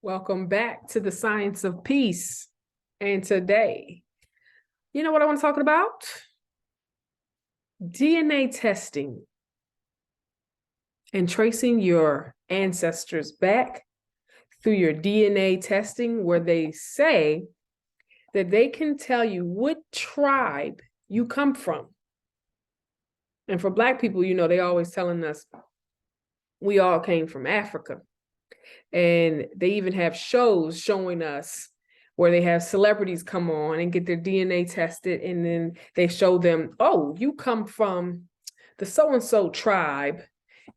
Welcome back to the Science of Peace. And today, you know what I want to talk about? DNA testing and tracing your ancestors back through your DNA testing, where they say that they can tell you what tribe you come from. And for Black people, they always telling us we all came from Africa. And they even have shows showing us where they have celebrities come on and get their DNA tested. And then they show them, oh, you come from the so-and-so tribe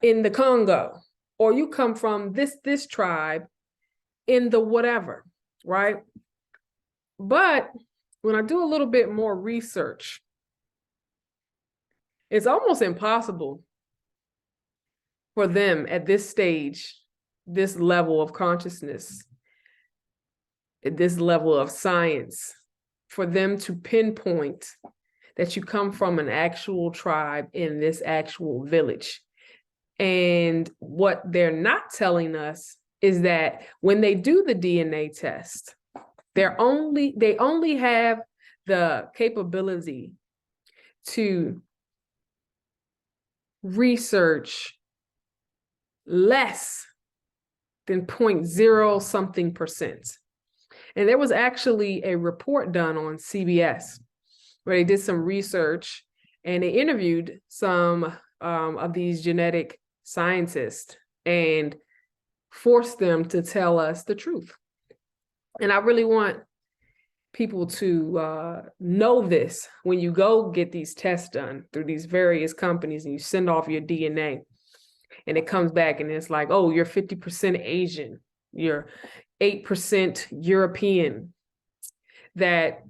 in the Congo, or you come from this tribe in the whatever, right? But when I do a little bit more research, it's almost impossible for them at this stage, this level of consciousness, this level of science, for them to pinpoint that you come from an actual tribe in this actual village. And what they're not telling us is that when they do the DNA test, they only have the capability to research less than 0.0 something percent. And there was actually a report done on CBS where they did some research and they interviewed some of these genetic scientists and forced them to tell us the truth. And I really want people to know this when you go get these tests done through these various companies and you send off your DNA. And it comes back and it's like, oh, you're 50% Asian, you're 8% European, that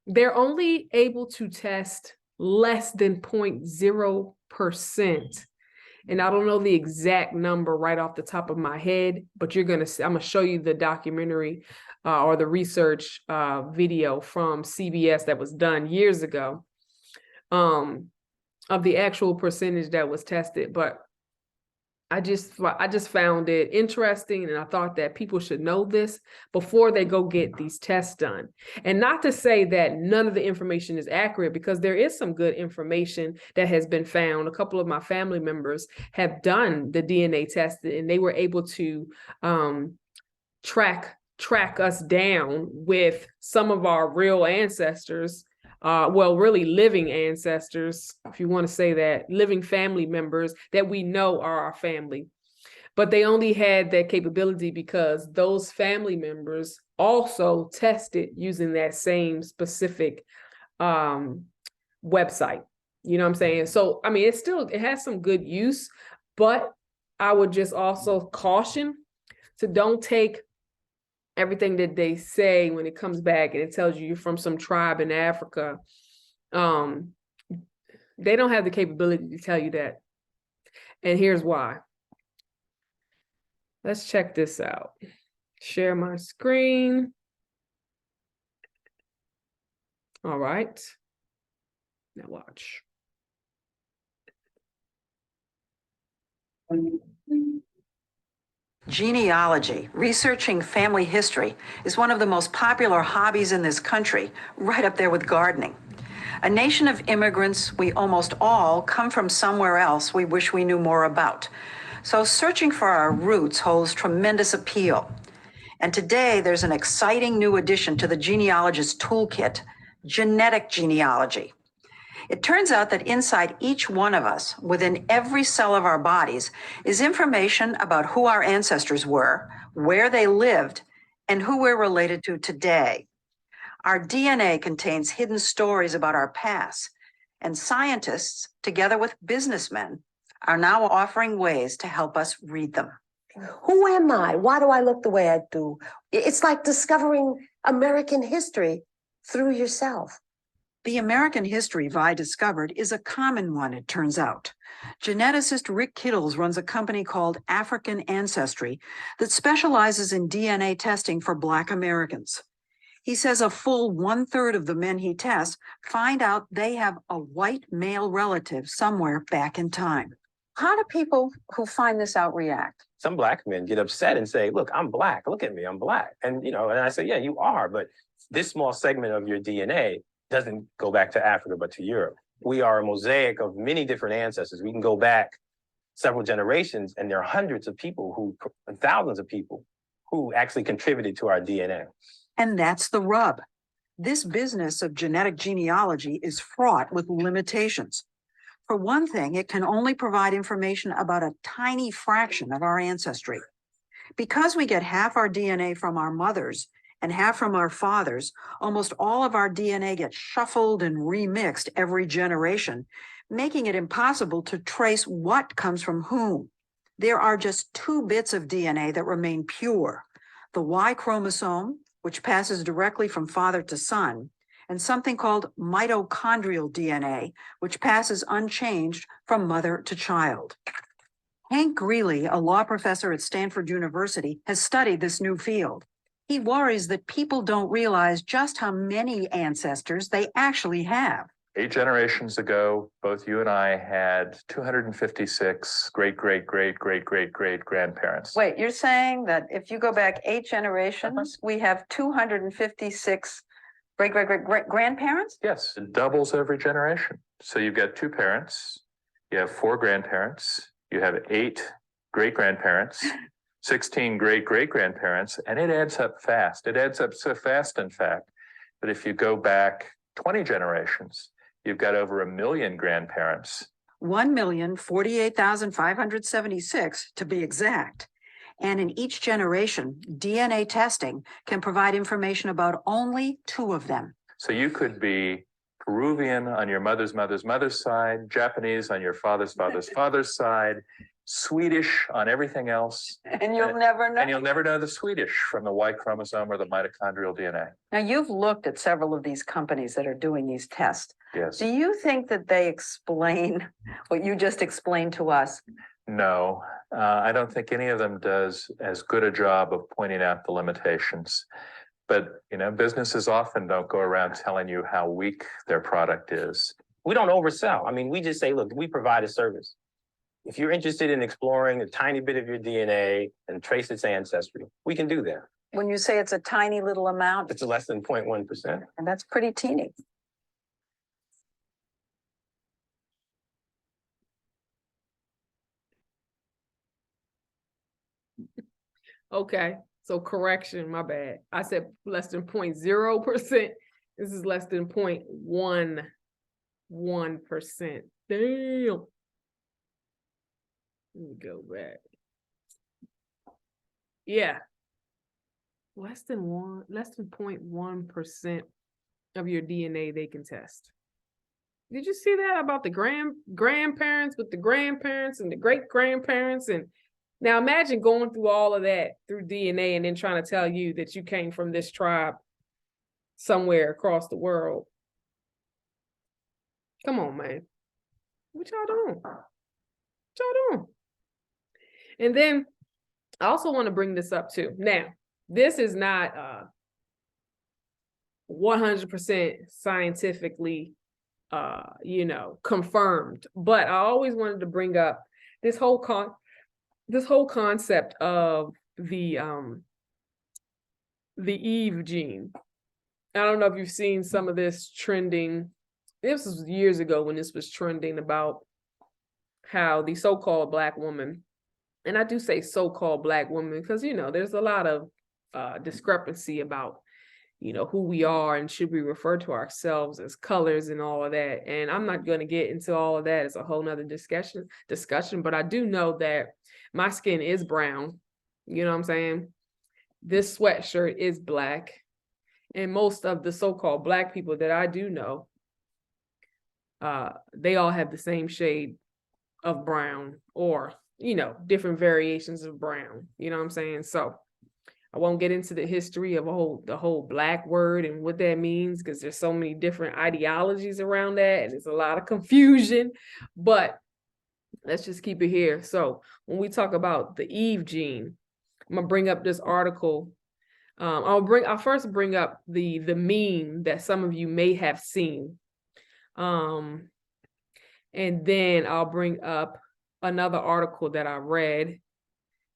they're only able to test less than 0.0%. And I don't know the exact number right off the top of my head, but I'm going to show you the documentary or the research video from CBS that was done years ago of the actual percentage that was tested. But I just found it interesting, and I thought that people should know this before they go get these tests done. And not to say that none of the information is accurate, because there is some good information that has been found. A couple of my family members have done the DNA test, and they were able to track us down with some of our real ancestors. Really living ancestors, if you want to say that, living family members that we know are our family. But they only had that capability because those family members also tested using that same specific website. You know what I'm saying? So, I mean, it has some good use, but I would just also caution to don't take everything that they say when it comes back and it tells you you're from some tribe in Africa. They don't have the capability to tell you that. And here's why. Let's check this out. Share my screen. All right. Now watch. Genealogy, researching family history, is one of the most popular hobbies in this country, right up there with gardening. A nation of immigrants, we almost all come from somewhere else we wish we knew more about. So searching for our roots holds tremendous appeal. And today there's an exciting new addition to the genealogist's toolkit, genetic genealogy. It turns out that inside each one of us, within every cell of our bodies, is information about who our ancestors were, where they lived, and who we're related to today. Our DNA contains hidden stories about our past, and scientists, together with businessmen, are now offering ways to help us read them. Who am I? Why do I look the way I do? It's like discovering American history through yourself. The American history Vi discovered is a common one, it turns out. Geneticist Rick Kittles runs a company called African Ancestry that specializes in DNA testing for Black Americans. He says a full 1/3 of the men he tests find out they have a white male relative somewhere back in time. How do people who find this out react? Some Black men get upset and say, look, I'm Black. Look at me, I'm Black. And, and I say, yeah, you are. But this small segment of your DNA doesn't go back to Africa, but to Europe. We are a mosaic of many different ancestors. We can go back several generations, and there are hundreds of people thousands of people who actually contributed to our DNA. And that's the rub. This business of genetic genealogy is fraught with limitations. For one thing, it can only provide information about a tiny fraction of our ancestry. Because we get half our DNA from our mothers and half from our fathers, almost all of our DNA gets shuffled and remixed every generation, making it impossible to trace what comes from whom. There are just 2 bits of DNA that remain pure: the Y chromosome, which passes directly from father to son, and something called mitochondrial DNA, which passes unchanged from mother to child. Hank Greeley, a law professor at Stanford University, has studied this new field. He worries that people don't realize just how many ancestors they actually have. 8 generations ago, both you and I had 256 great-great-great-great-great-great-grandparents. Wait, you're saying that if you go back 8 generations, we have 256 great-great-great-grandparents? Yes, it doubles every generation. So you've got 2 parents, you have 4 grandparents, you have 8 great-grandparents, 16 great-great-grandparents, and it adds up fast. It adds up so fast, in fact, that if you go back 20 generations, you've got over 1 million grandparents. 1,048,576 to be exact. And in each generation, DNA testing can provide information about only 2 of them. So you could be Peruvian on your mother's side, Japanese on your father's side, Swedish on everything else. And you'll never know. And you'll never know the Swedish from the Y chromosome or the mitochondrial DNA. Now, you've looked at several of these companies that are doing these tests. Yes. Do you think that they explain what you just explained to us? No, I don't think any of them does as good a job of pointing out the limitations. But, businesses often don't go around telling you how weak their product is. We don't oversell. I mean, we just say, look, we provide a service. If you're interested in exploring a tiny bit of your DNA and trace its ancestry, we can do that. When you say it's a tiny little amount, It's less than 0.1%. and that's pretty teeny. Okay, so correction, my bad. I said less than 0.0%. This is less than 0.11%. Damn. Let me go back. Yeah. Less than 0.1% of your DNA they can test. Did you see that about the grandparents with the grandparents and the great-grandparents? And now imagine going through all of that through DNA and then trying to tell you that you came from this tribe somewhere across the world. Come on, man. What y'all doing? What y'all doing? And then I also want to bring this up too. Now, this is not 100% scientifically confirmed, but I always wanted to bring up this whole concept of the Eve gene. I don't know if you've seen some of this trending. This was years ago when this was trending about how the so-called Black woman, and I do say so-called Black woman because, there's a lot of discrepancy about, who we are and should we refer to ourselves as colors and all of that. And I'm not going to get into all of that. It's a whole nother discussion, but I do know that my skin is brown. You know what I'm saying? This sweatshirt is Black. And most of the so-called Black people that I do know, they all have the same shade of brown or, different variations of brown. You know what I'm saying? So I won't get into the history of the whole Black word and what that means, because there's so many different ideologies around that and there's a lot of confusion, but let's just keep it here. So when we talk about the Eve gene, I'm gonna bring up this article. I'll first bring up the meme that some of you may have seen. And then I'll bring up another article that I read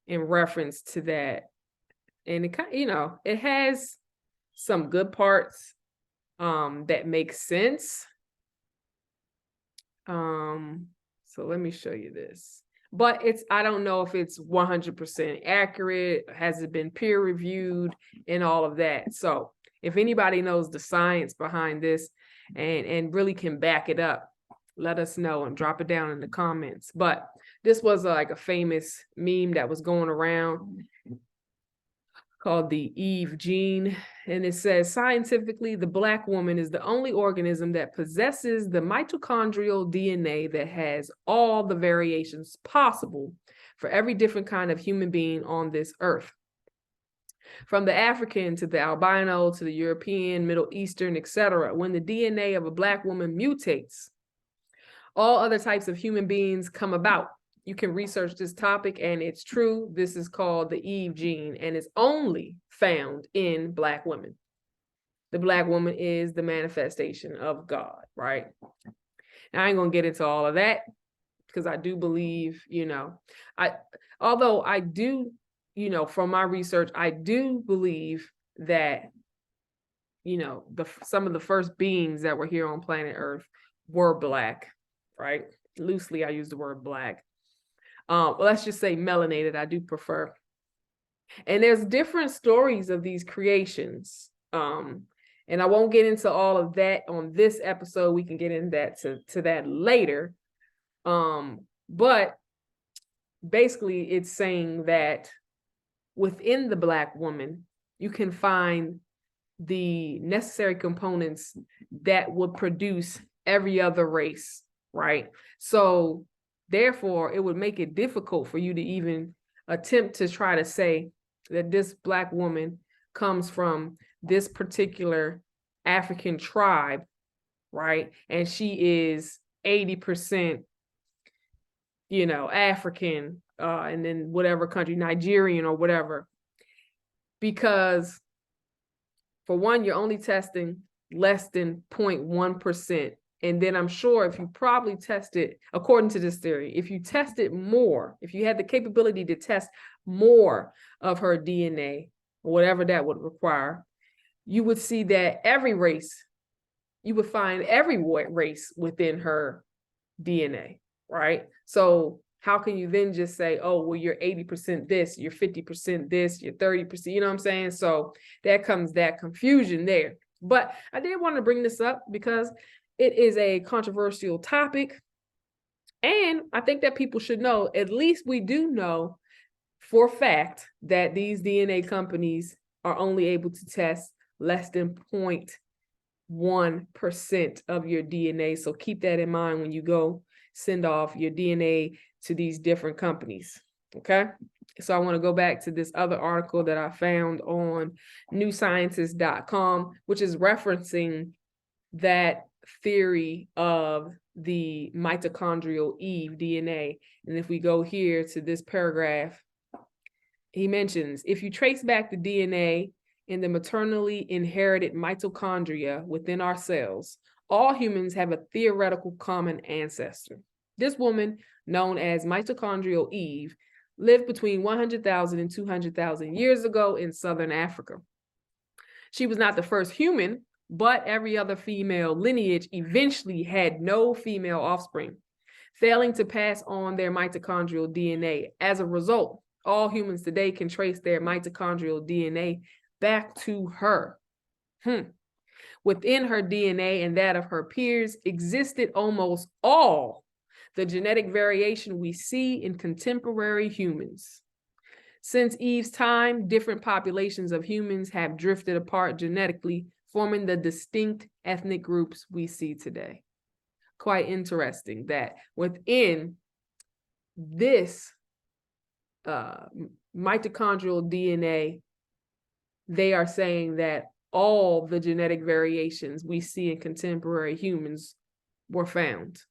in reference to that. And it kind of, you know, it has some good parts that make sense. So let me show you this. But I don't know if it's 100% accurate, has it been peer reviewed and all of that. So if anybody knows the science behind this and really can back it up, let us know and drop it down in the comments. But this was like a famous meme that was going around called the Eve gene. And it says, scientifically, the Black woman is the only organism that possesses the mitochondrial DNA that has all the variations possible for every different kind of human being on this earth. From the African to the albino to the European, Middle Eastern, etc. When the DNA of a Black woman mutates, all other types of human beings come about. You can research this topic and it's true. This is called the Eve gene and it's only found in Black women. The Black woman is the manifestation of God, right? Now, I ain't gonna get into all of that because I do believe, you know, although I do, you know, from my research, I do believe that, you know, some of the first beings that were here on planet Earth were Black, right? Loosely, I use the word Black. Well, let's just say melanated, I do prefer. And there's different stories of these creations. And I won't get into all of that on this episode. We can get into that to that later. But basically it's saying that within the Black woman, you can find the necessary components that would produce every other race, right? So therefore, it would make it difficult for you to even attempt to try to say that this Black woman comes from this particular African tribe, right? And she is 80%, you know, African, and then whatever country, Nigerian or whatever. Because for one, you're only testing less than 0.1%. And then I'm sure if you probably tested, according to this theory, if you tested more, if you had the capability to test more of her DNA, or whatever that would require, you would see that every race, you would find every race within her DNA, right? So how can you then just say, oh, well, you're 80% this, you're 50% this, you're 30%, you know what I'm saying? So that comes that confusion there. But I did want to bring this up because it is a controversial topic. And I think that people should know, at least we do know for a fact that these DNA companies are only able to test less than 0.1% of your DNA. So keep that in mind when you go send off your DNA to these different companies, okay? So I want to go back to this other article that I found on newscientist.com, which is referencing that theory of the mitochondrial Eve DNA. And if we go here to this paragraph, he mentions, if you trace back the DNA in the maternally inherited mitochondria within our cells, all humans have a theoretical common ancestor. This woman, known as mitochondrial Eve, lived between 100,000 and 200,000 years ago in southern Africa. She was not the first human, but every other female lineage eventually had no female offspring, failing to pass on their mitochondrial DNA. As a result, all humans today can trace their mitochondrial DNA back to her. Within her DNA and that of her peers existed almost all the genetic variation we see in contemporary humans. Since Eve's time, different populations of humans have drifted apart genetically, forming the distinct ethnic groups we see today. Quite interesting that within this mitochondrial DNA, they are saying that all the genetic variations we see in contemporary humans were found.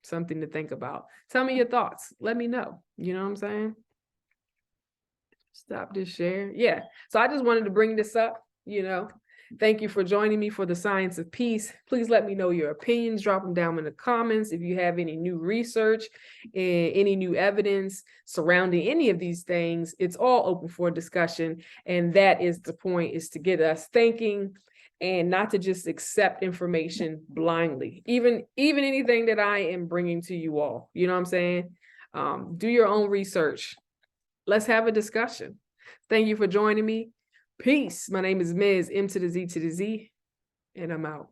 Something to think about. Tell me your thoughts. Let me know. You know what I'm saying? Stop this share. Yeah. So I just wanted to bring this up, you know, Thank you for joining me for the Science of Peace. Please let me know your opinions. Drop them down in the comments. If you have any new research and any new evidence surrounding any of these things, it's all open for discussion. And that is the point, is to get us thinking and not to just accept information blindly. Even anything that I am bringing to you all, you know what I'm saying? Do your own research. Let's have a discussion. Thank you for joining me. Peace. My name is Ms. M to the Z to the Z, and I'm out.